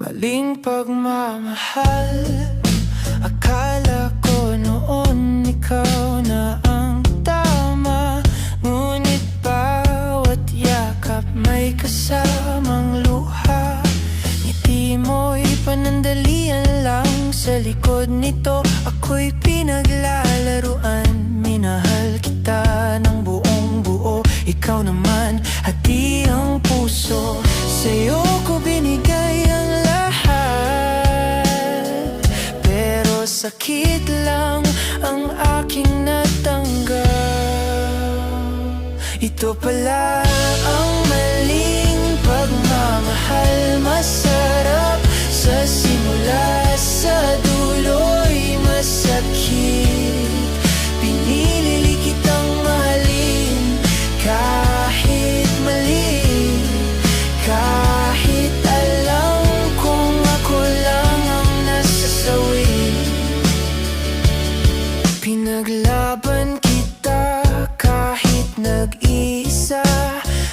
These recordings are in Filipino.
Maling pagmamahal. Akala ko noon ikaw na ang tama, ngunit bawat yakap may kasamang luha. Ngiti mo'y panandalian lang, sa likod nito ako'y pinaglalaruan. Minahal kita ng buong buo, ikaw naman hati ang puso. Sa'yo ko binigay ang lahat, pero sakit lang ang aking natanggap. Ito pala ang maling pagmamahal. Masarap sa simula, sa dulo'y masakit. Pinili kitang mahalin kahit mali, kahit alam kong ako lang ang nasasawi. Pinaglaban kita kahit nag-iisa,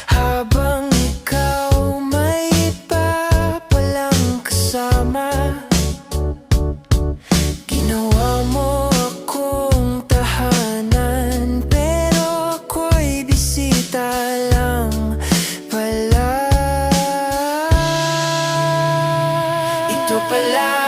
habang ikaw may iba palang kasama. Ginawa mo akong tahanan, pero ako'y bisita lang pala. Ito pala